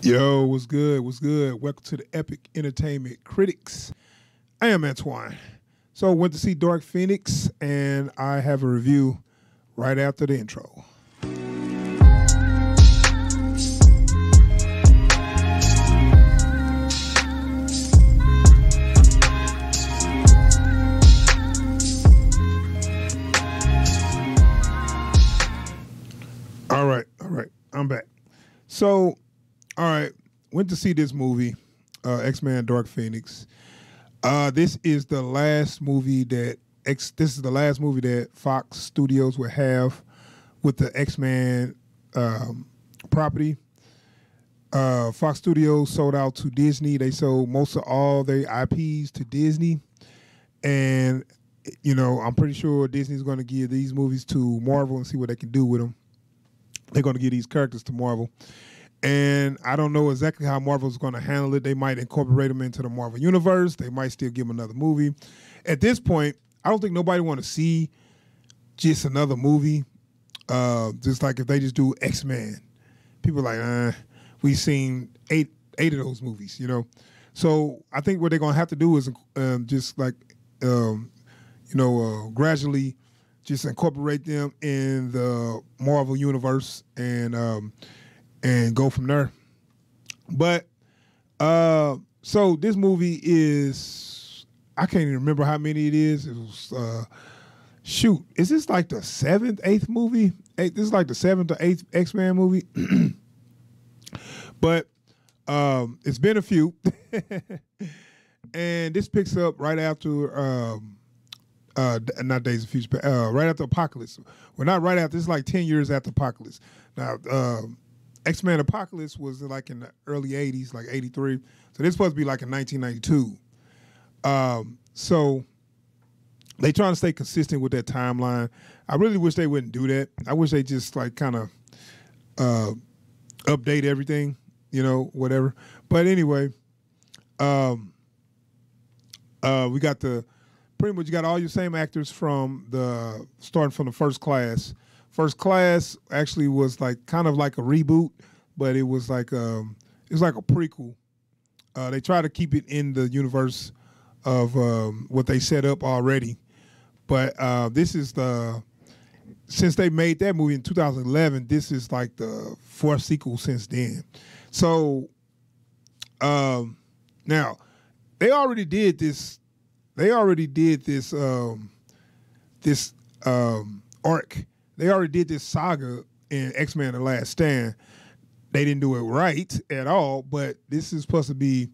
Yo, what's good? What's good? Welcome to the Epic Entertainment Critics. I am Antoine. So, went to see Dark Phoenix, and I have a review right after the intro. All right. I'm back. So, all right, went to see this movie, X-Men: Dark Phoenix. This is the last movie that Fox Studios will have with the X-Men property. Fox Studios sold out to Disney. They sold most of all their IPs to Disney, and I'm pretty sure Disney's going to give these movies to Marvel and see what they can do with them. They're going to give these characters to Marvel. And I don't know exactly how Marvel's going to handle it. They might incorporate them into the Marvel universe. They might still give them another movie. At this point, I don't think nobody want to see just another movie. Just like if they just do X-Men. People are like, we've seen eight of those movies, So I think what they're going to have to do is just like, gradually just incorporate them in the Marvel universe and go from there. But so this movie is, I can't even remember how many it is. It was is this like the eighth movie? This is like the seventh or eighth X-Men movie. But it's been a few. And this picks up right after not Days of Future, right after Apocalypse. Well, not right after. It's like 10 years after Apocalypse. Now, X-Men Apocalypse was like in the early 80s, like 83. So this supposed to be like in 1992. So they trying to stay consistent with that timeline. I really wish they wouldn't do that. I wish they just like kind of update everything, whatever. But anyway, we got pretty much you got all your same actors starting from the First Class. First Class actually was like kind of like a reboot, but it was like a prequel. They try to keep it in the universe of what they set up already, but this is since they made that movie in 2011. This is like the fourth sequel since then. So now they already did this. This arc. They already did this saga in X-Men: The Last Stand. They didn't do it right at all, but this is supposed to be,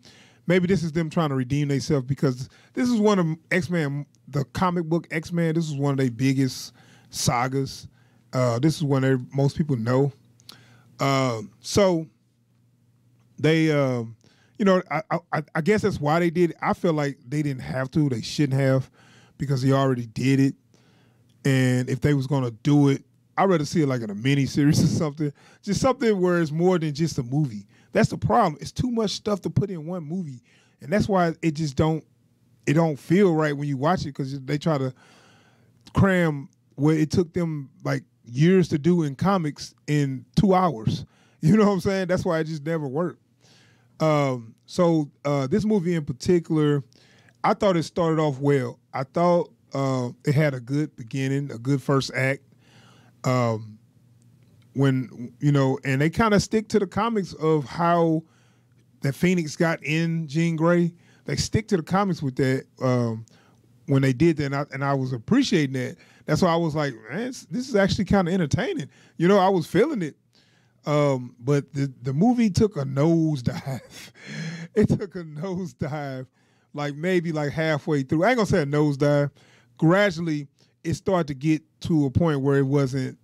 maybe this is them trying to redeem themselves, because this is one of X-Men, the comic book X-Men, this is one of their biggest sagas. This is one that most people know. So they, I guess that's why they did it. I feel like they didn't have to. They shouldn't have, because they already did it. And if they was going to do it, I'd rather see it like in a mini-series or something. Just something where it's more than just a movie. That's the problem. It's too much stuff to put in one movie. And that's why it just don't feel right when you watch it, because they try to cram what it took them like years to do in comics in 2 hours. You know what I'm saying? That's why it just never worked. So this movie in particular, I thought it started off well. I thought it had a good beginning, a good first act. And they kind of stick to the comics of how that Phoenix got in Jean Grey. They stick to the comics with that when they did that, and I was appreciating that. That's why I was like, man, this is actually kind of entertaining. I was feeling it. But the movie took a nosedive. It took a nosedive, like maybe like halfway through. I ain't gonna say a nosedive. Gradually, it started to get to a point where it wasn't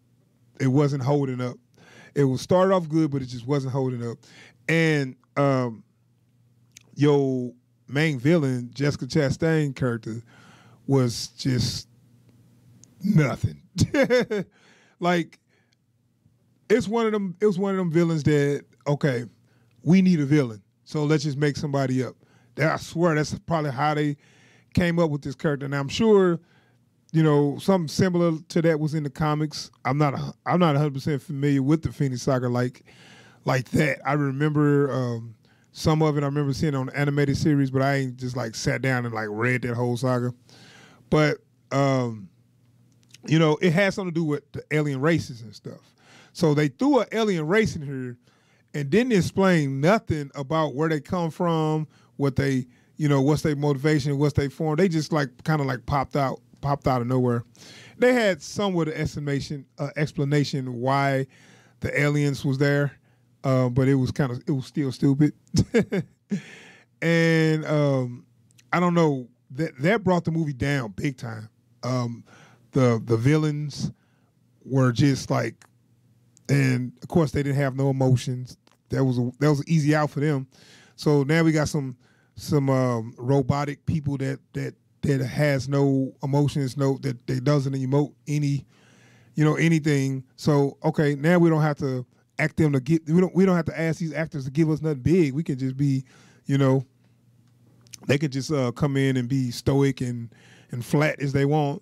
holding up. It was started off good, but it just wasn't holding up. And your main villain, Jessica Chastain character, was just nothing. Like, it was one of them villains that, okay, we need a villain, so let's just make somebody up. I swear that's probably how they came up with this character. And I'm sure, something similar to that was in the comics. I'm not 100% familiar with the Phoenix Saga like like that. I remember some of it. I remember seeing it on the animated series, but I ain't just like sat down and like read that whole saga. But you know, it has something to do with the alien races and stuff. So they threw an alien race in here and didn't explain nothing about where they come from, what they, you know, what's their motivation, what's their form. They just like kind of like popped out of nowhere. They had somewhat of explanation why the aliens was there, but it was still stupid. And I don't know, that brought the movie down big time. The villains were just like, and of course they didn't have no emotions. That was an easy out for them. So now we got some robotic people that has no emotions, that doesn't emote anything. So okay, now we don't have to act them to get. We don't have to ask these actors to give us nothing big. We can just be, you know, they could just come in and be stoic and flat as they want.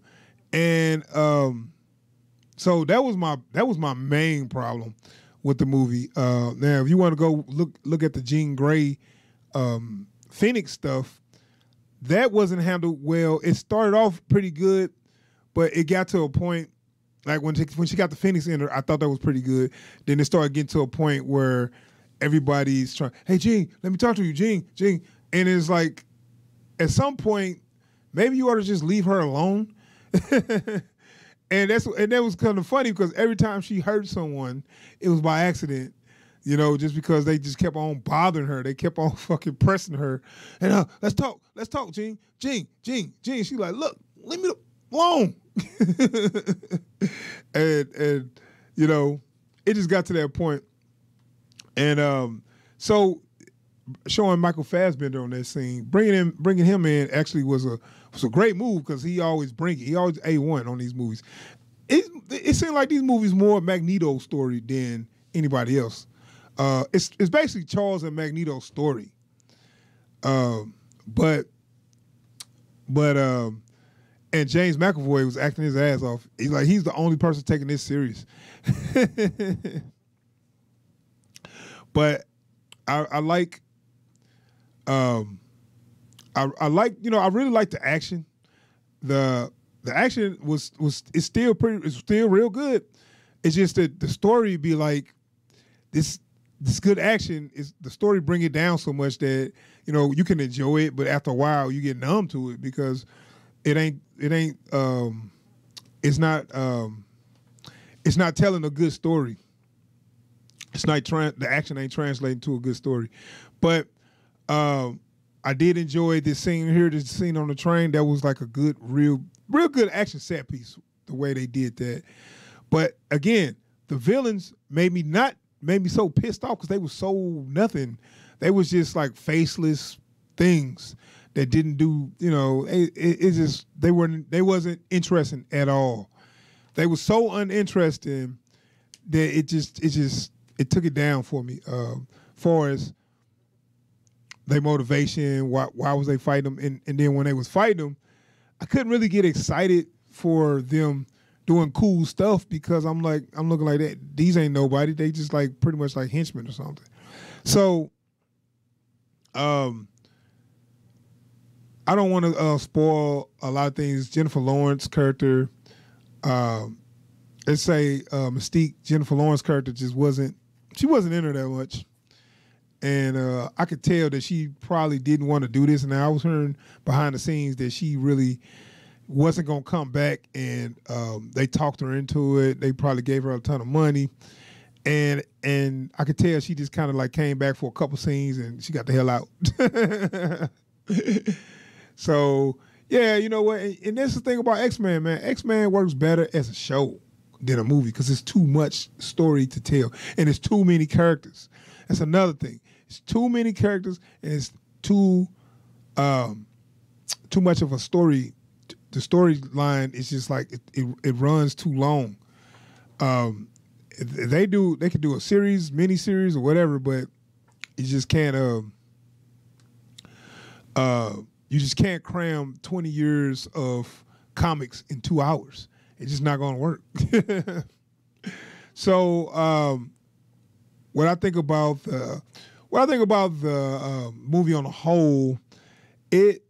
And so that was my main problem with the movie. Now, if you want to go look at the Jean Grey Phoenix stuff, that wasn't handled well. It started off pretty good, but it got to a point, like when she got the Phoenix in her, I thought that was pretty good. Then it started getting to a point where everybody's trying, hey, Jean, let me talk to you, Jean. And it's like, at some point, maybe you ought to just leave her alone. And that was kind of funny because every time she hurt someone, it was by accident, you know, just because they just kept on bothering her. They kept on fucking pressing her. And let's talk, Jean. She's like, look, leave me alone. and you know, it just got to that point. And so showing Michael Fassbender on that scene, bringing him in actually was a great move because he always A1 on these movies. It seemed like these movies more Magneto's story than anybody else. It's basically Charles and Magneto's story. But and James McAvoy was acting his ass off. He's the only person taking this serious. But I like. I like, you know, I really like the action. The action is still real good. It's just that the story be like this good action is the story bring it down so much that, you know, you can enjoy it, but after a while you get numb to it because it's not telling a good story. It's not the action ain't translating to a good story. But I did enjoy this scene here, this scene on the train. That was like a good, real good action set piece, the way they did that. But again, the villains made me so pissed off because they were so nothing. They was just like faceless things that didn't do, you know, it just, they wasn't interesting at all. They were so uninteresting that it took it down for me. Far as their motivation, why was they fighting them, and then when they was fighting them, I couldn't really get excited for them doing cool stuff because I'm looking like that. These ain't nobody. They just like pretty much like henchmen or something. So, I don't want to spoil a lot of things. Jennifer Lawrence character, let's say Mystique, Jennifer Lawrence character just wasn't in her that much. And I could tell that she probably didn't want to do this. And I was hearing behind the scenes that she really wasn't going to come back. And they talked her into it. They probably gave her a ton of money. And I could tell she just kind of like came back for a couple scenes and she got the hell out. So, yeah, you know what? And that's the thing about X-Men, man. X-Men works better as a show than a movie because it's too much story to tell. And it's too many characters. That's another thing. It's too many characters, and it's too much of a story. The storyline is just like it runs too long. They could do a series, mini-series, or whatever, but you just can't. You just can't cram 20 years of comics in 2 hours. It's just not going to work. So. what I think about the movie on the whole, it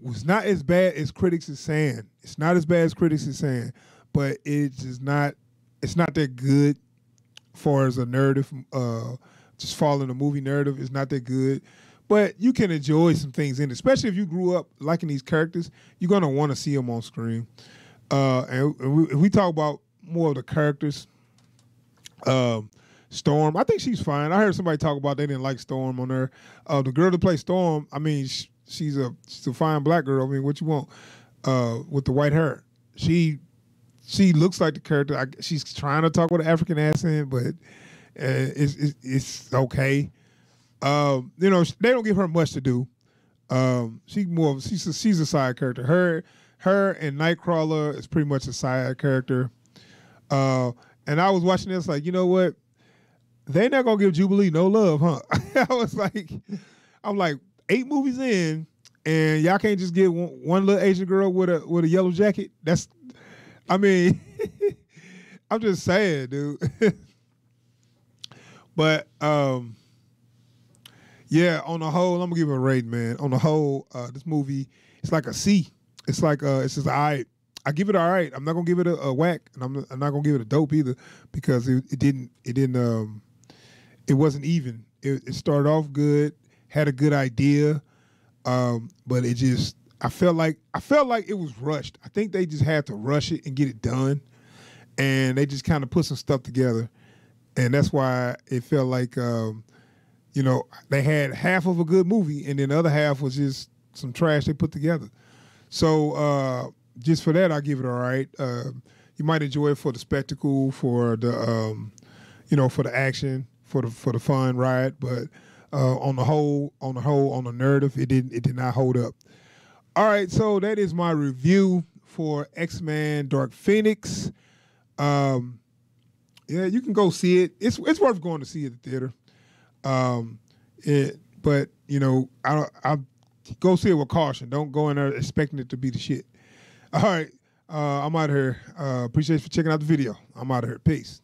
was not as bad as critics are saying. It's not as bad as critics are saying, but it's just not. It's not that good, as far as a narrative. Just following the movie narrative is not that good. But you can enjoy some things in it, especially if you grew up liking these characters. You're gonna want to see them on screen. If we talk about more of the characters, Storm, I think she's fine. I heard somebody talk about they didn't like Storm on her. The girl that plays Storm, I mean, she's a fine black girl. I mean, what you want with the white hair? She looks like the character. She's trying to talk with an African accent, but it's okay. They don't give her much to do. She's a side character. Her and Nightcrawler is pretty much a side character. And I was watching this like, you know what? They're not gonna give Jubilee no love, huh? I'm like 8 movies in, and y'all can't just get one little Asian girl with a yellow jacket. I'm just saying, dude. But yeah, on the whole, I'm gonna give it a rating, man. On the whole, this movie, it's like a C. It's just all right. I give it all right. I'm not gonna give it a whack, and I'm not gonna give it a dope either, because it wasn't even. It started off good, had a good idea, but I felt like it was rushed. I think they just had to rush it and get it done, and they just kind of put some stuff together, and that's why it felt like they had half of a good movie, and then the other half was just some trash they put together. So just for that, I give it all right. You might enjoy it for the spectacle, for the for the action, for the fun ride, but on the narrative, it did not hold up. All right, so that is my review for X-Men Dark Phoenix. Yeah, you can go see it. It's worth going to see it at the theater. But I go see it with caution. Don't go in there expecting it to be the shit. All right, I'm out of here. Appreciate you for checking out the video. I'm out of here. Peace.